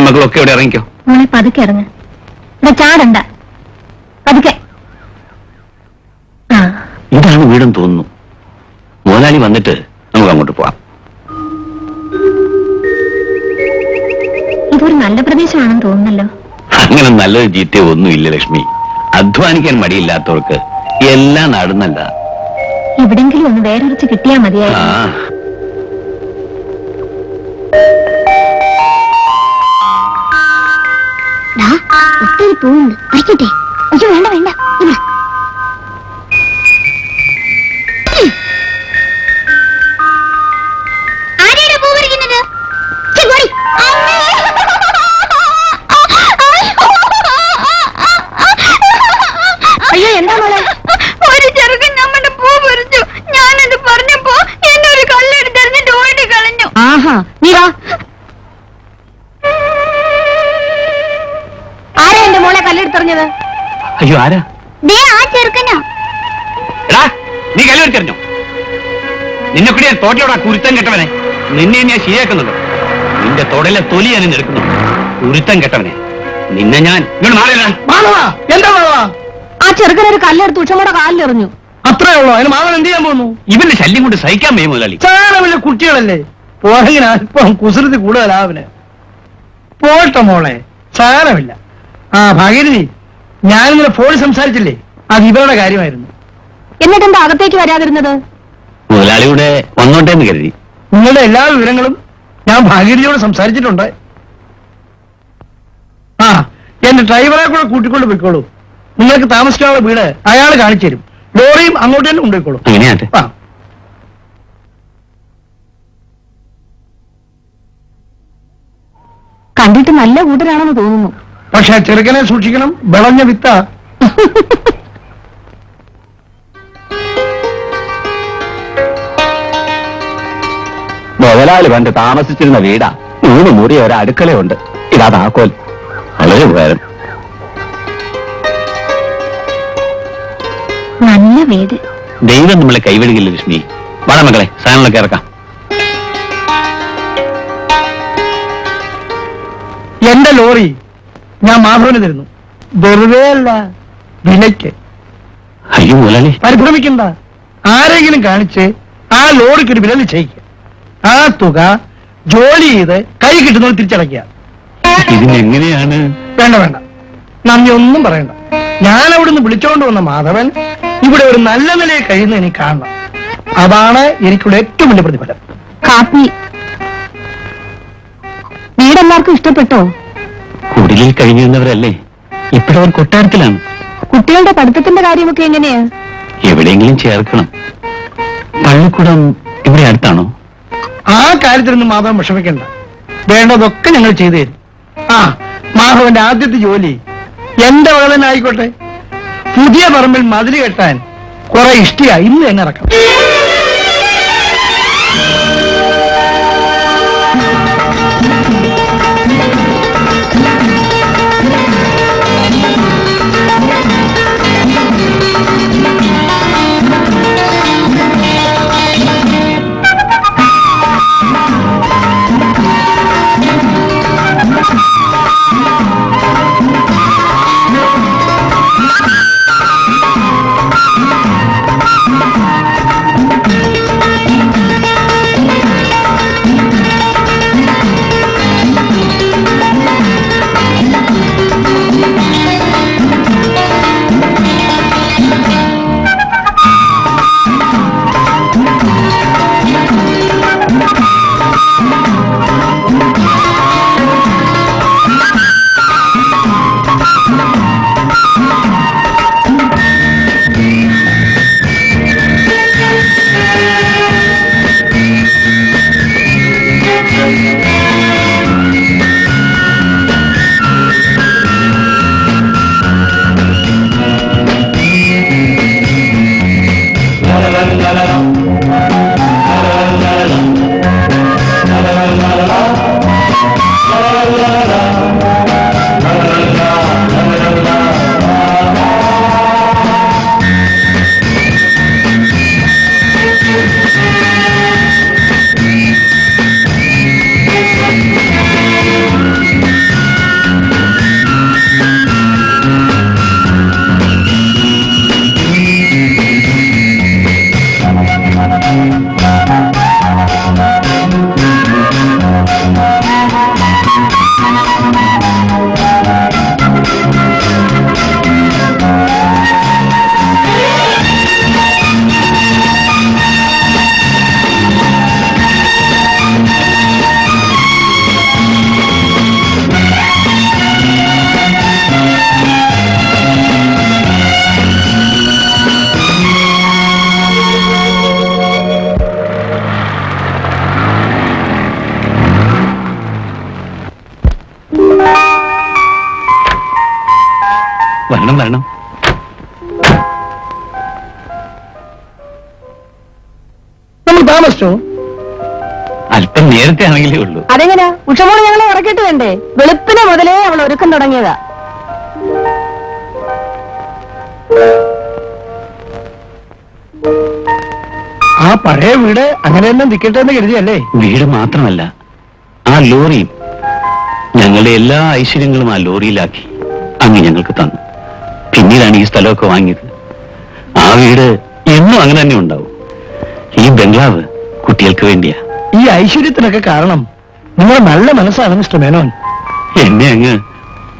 മക്കളൊക്കെ ഇവിടെ ഇറങ്ങിക്കോ. മോളെ പതുക്കെ ഇറങ്ങ, ഇവിടെ ചാടണ്ട, പതുക്കെ. ഇതാണ് വീടെന്ന് തോന്നുന്നു. മുതലാളി വന്നിട്ട് നമുക്ക് അങ്ങോട്ട് പോവാം. ഇതൊരു നല്ല പ്രദേശമാണെന്ന് തോന്നുന്നല്ലോ. അങ്ങനെ നല്ലൊരു ചീത്ത ഒന്നുമില്ല ലക്ഷ്മി. അധ്വാനിക്കാൻ മടിയില്ലാത്തവർക്ക് എല്ലാ നാടും നല്ലതാ. എവിടെങ്കിലും ഒന്ന് വേറൊരിച്ച് കിട്ടിയാ മതിയായിരുന്നു. ഒത്തിരി പൂവുണ്ട്, പറിക്കട്ടെ? അയ്യോ വേണ്ട വേണ്ട. ആരെയാണ് പൂ പറിക്കുന്നത്? അയ്യോ എന്താ മോളെ? ഒരു ചെറുക്കൻ നമ്മുടെ പൂ പറിച്ചു. ഞാനത് പറഞ്ഞപ്പോ എന്നെ ഒരു കല്ലെടുത്തെറിഞ്ഞിട്ട് ഓടി കളഞ്ഞു. ആഹാ, നീ വാ. ആരാ എന്റെ മോളെ കല്ലെടുത്തെറിഞ്ഞത്? അയ്യോ ആരാ? ആ ചെറുക്കനാ. നീ കല്ലെടുത്തെറിഞ്ഞോ? നിന്നെ കൂടി ഞാൻ തോട്ടിയോടാ കുരുത്തം കെട്ടവനെ. നിന്നെ ഞാൻ ശരിയാക്കുന്നുണ്ടോ? നിന്റെ തൊടയിലെ തൊലി ഞാൻ എടുക്കുന്നു. കുരുത്തം കെട്ടവനെ നിന്നെ ഞാൻ എന്താ ആ ചെറുക്കനൊരു കല്ലെടുത്ത് ഉഷമ്മയുടെ കാലിലെറിഞ്ഞു. അത്രേ ഉള്ളൂ. അതിന് മാമൻ എന്ത് ചെയ്യാൻ പോകുന്നു? ഇവന്റെ ശല്യം കൊണ്ട് സഹിക്കാൻ വയ്യ മുതലാളി. ചാരമില്ല, കുട്ടികളല്ലേ. പുറകിന് അല്പം കുസൃതി കൂടുതലാവിന്. പോട്ടെ മോളെ, സാരമില്ല. ഭാഗീരഥി, ഞാനിങ്ങനെ ഫോണിൽ സംസാരിച്ചില്ലേ, അത് ഇവരുടെ കാര്യമായിരുന്നു. എന്നിട്ടെന്താ അകത്തേക്ക് വരാതിരുന്നത്? മുതലാളിയുടെ വന്നോട്ടേന്ന് കരുതി. നിങ്ങളുടെ എല്ലാ വിവരങ്ങളും ഞാൻ ഭാഗീരഥിയോട് സംസാരിച്ചിട്ടുണ്ട്. എന്റെ ഡ്രൈവറെ കൂടെ കൂട്ടിക്കൊണ്ട് പോയിക്കോളൂ. നിങ്ങൾക്ക് താമസിക്കാനുള്ള വീട് അയാൾ കാണിച്ചു തരും. ലോറിയും അങ്ങോട്ട് തന്നെ കൊണ്ടുപോയിക്കോളൂ. അങ്ങനെയാട്ടെ. കണ്ടിട്ട് നല്ല കൂട്ടരാണെന്ന് തോന്നുന്നു. പക്ഷെ ചെറുക്കനെ സൂക്ഷിക്കണം, വിളഞ്ഞ വിത്ത. മുതലാളി പണ്ട് താമസിച്ചിരുന്ന വീടാ. 3 മുറി ഒരു അടുക്കളയുണ്ട്. ഇതാ താക്കോൽ. വളരെ ഉപകാരം. നല്ല വീട്. ദൈവം നമ്മളെ കൈവിടുകില്ല ലക്ഷ്മി. വാടാ മക്കളെ, സാധനങ്ങളൊക്കെ ഇറക്കാം. എന്റെ ലോറി ഞാൻ മാധവന് തരുന്നു. വെറുതെ അല്ല, വിലയ്ക്ക്. അയ്യോ മുതലാളി, പരിഭ്രമിക്കണ്ട. ആരെങ്കിലും കാണിച്ച് ആ ലോറിക്ക് ഒരു വില നിശ്ചയിക്കുക. ആ തുക ജോലി ചെയ്ത് കൈ കിട്ടുന്നത് തിരിച്ചടയ്ക്കുക. ഇതിനെങ്ങനെയാണ്? വേണ്ട വേണ്ട, നന്ദി ഒന്നും പറയണ്ട. ഞാൻ അവിടുന്ന് വിളിച്ചോണ്ട് വന്ന മാധവൻ ഇവിടെ ഒരു നല്ല നിലയിൽ കഴിയുന്ന എനിക്ക് കാണണം. അതാണ് എനിക്കിവിടെ ഏറ്റവും വലിയ പ്രതിഫലം. കാപ്പി. വീടെല്ലാവർക്കും ഇഷ്ടപ്പെട്ടോ? കുടിലിൽ കഴിഞ്ഞിരുന്നവരല്ലേ, ഇപ്പോഴവർ കൊട്ടാരത്തിലാണ്. കുട്ടികളുടെ പഠിത്തത്തിന്റെ കാര്യമൊക്കെ എങ്ങനെയാ? എവിടെയെങ്കിലും ചേർക്കണം. പള്ളിക്കൂടം ഇവിടെ അടുത്താണോ? ആ കാര്യത്തിലൊന്നും മാധവൻ വിഷമിക്കണ്ട. വേണ്ടതൊക്കെ ഞങ്ങൾ ചെയ്തു തരും. മാധവന്റെ ആദ്യത്തെ ജോലി എന്റെ വക തന്നെ ആയിക്കോട്ടെ. പുതിയ പറമ്പിൽ മതില് കെട്ടാൻ കുറെ ഇഷ്ടിക ഇന്ന് തന്നെ ഇറക്കാം. വരണം വരണം. നമ്മൾ താമസിച്ചോ? അല്പം നേരത്തെ ആണെങ്കിലേ ഉള്ളൂ. അതെങ്ങനാ? ഉഷമോള് ഞങ്ങളെ ഉറക്കിട്ട് വേണ്ടേ? വെളുപ്പിനെ മുതലേ അവൾ ഒരുക്കം തുടങ്ങിയതാ. ആ പഴയ വീട് അങ്ങനെ തന്നെ നിൽക്കട്ടെ എന്ന് കരുതിയല്ലേ? വീട് മാത്രമല്ല, ആ ലോറിയും. ഞങ്ങളുടെ എല്ലാ ഐശ്വര്യങ്ങളും ആ ലോറിയിലാക്കി അങ്ങ് ഞങ്ങൾക്ക് തന്നു. പിന്നീടാണ് ഈ സ്ഥലമൊക്കെ വാങ്ങിയത്. ആ വീട് എന്നും അങ്ങനെ തന്നെ ഉണ്ടാവും. ഈ ബംഗ്ലാവ് കുട്ടികൾക്ക് വേണ്ടിയാ. ഈ ഐശ്വര്യത്തിനൊക്കെ കാരണം നിങ്ങളുടെ നല്ല മനസ്സാണ് മിസ്റ്റർ മേനോൻ. എന്നെ അങ്ങ്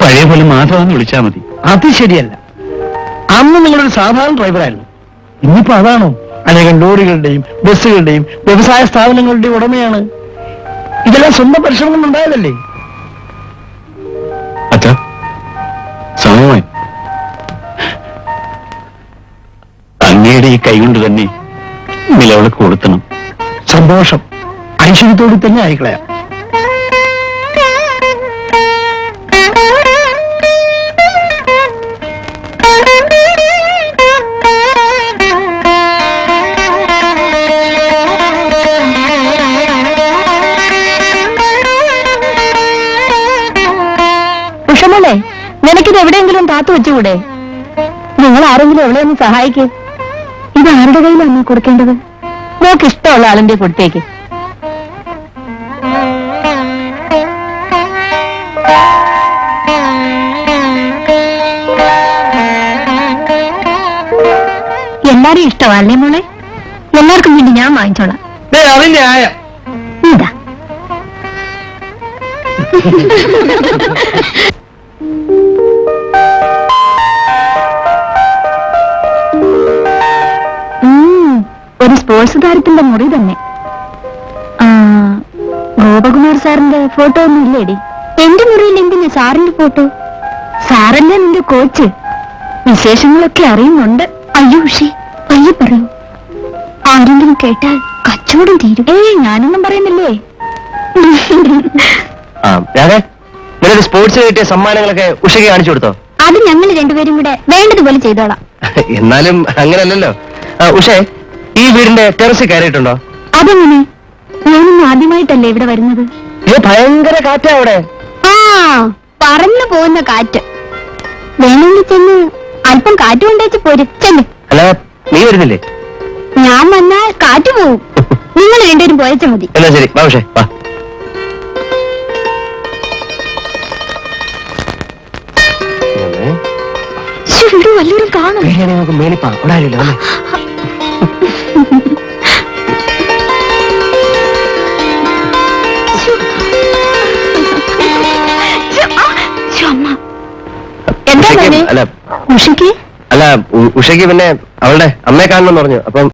പഴയ പോലെ മാധവെന്ന് വിളിച്ചാൽ മതി. അത് ശരിയല്ല. അന്ന് നിങ്ങളൊരു സാധാരണ ഡ്രൈവറായിരുന്നു. ഇന്നിപ്പോ അതാണോ? അനേകം ലോറികളുടെയും ബസ്സുകളുടെയും വ്യവസായ സ്ഥാപനങ്ങളുടെയും ഉടമയാണ്. ഇതെല്ലാം സ്വന്തം പരിശ്രമം ഉണ്ടായതല്ലേ? അച്ഛാ, സമയമായി. അങ്ങയുടെ ഈ കൈകൊണ്ട് തന്നെ നിലവിളക്ക് കൊളുത്തണം. സന്തോഷം. ഐശ്വര്യത്തോട് തന്നെ ആയിക്കളയാം. ഉഷമോളെ, നിനക്കിത് എവിടെയെങ്കിലും താത്തു വെച്ചുകൂടെ? നിങ്ങൾ ആരെങ്കിലും എവിടെ ഒന്ന് സഹായിക്കേ. ഇത് ആരുടെ കയ്യിലാണ് കൊടുക്കേണ്ടത്? നോക്ക് ഇഷ്ടമുള്ള ആളിന്റെ കൊടുത്തേക്ക്. എല്ലാരും ഇഷ്ടമല്ലേ മോളെ? എല്ലാവർക്കും വേണ്ടി ഞാൻ വാങ്ങിച്ചോളാം. അതിന്റെ ആയ ഇതാ. ഒരു സ്പോർട്സ് താരത്തിന്റെ മുറി തന്നെ. ഗോപകുമാർ സാറിന്റെ ഫോട്ടോ ഒന്നും ഇല്ലേടി? എന്റെ മുറിയിൽ എന്തിനാ സാറിന്റെ ഫോട്ടോ? സാറല്ലേ നിന്റെ കോച്ച്. വിശേഷങ്ങളൊക്കെ അറിയുന്നുണ്ട്. അയ്യോ ഉഷേ, പയ്യെ പറയൂ. ആരെങ്കിലും കേട്ടാൽ കച്ചവടം തീരും. ഞാനൊന്നും പറയുന്നില്ലേ. നിനക്ക് സ്പോർട്സ് കിട്ടിയ സമ്മാനങ്ങളൊക്കെ ഉഷയ്ക്ക് കാണിച്ചു കൊടുത്തോ? അത് ഞങ്ങൾ രണ്ടുപേരും കൂടെ വേണ്ടതുപോലെ ചെയ്തോളാം. എന്നാലും അങ്ങനല്ലല്ലോ. ഉഷേ, ഈ വീടിന്റെ ടെറസിൽ കയറിയിട്ടുണ്ടോ? അതെങ്ങനെ? ഞാനൊന്നും ആദ്യമായിട്ടല്ലേ ഇവിടെ വരുന്നത്. ഭയങ്കര കാറ്റാ അവിടെ. ആ, പറന്നു പോകുന്ന കാറ്റ്. വേണമെങ്കിൽ ചെന്ന് അല്പം കാറ്റ് കൊണ്ടേച്ച് പൊരിച്ചല്ലേ. അല്ല, നീ വരുന്നില്ലേ? ഞാൻ വന്നാൽ കാറ്റ് പോവും. നിങ്ങൾ രണ്ടുപേരും പോയച്ച മതി. എന്നാ ശരി, വാ ഉഷേ, വാ. ഇവിടെ വല്ലവരും കാണും. നമുക്ക് മേളിപ്പാ, അവിടെ ആരുമില്ല. വന്നേ. എന്താ അല്ല ഉഷയ്ക്ക്? അല്ല, ഉഷയ്ക്ക് പിന്നെ അവളുടെ അമ്മയെ കാണണമെന്ന് പറഞ്ഞു. അപ്പം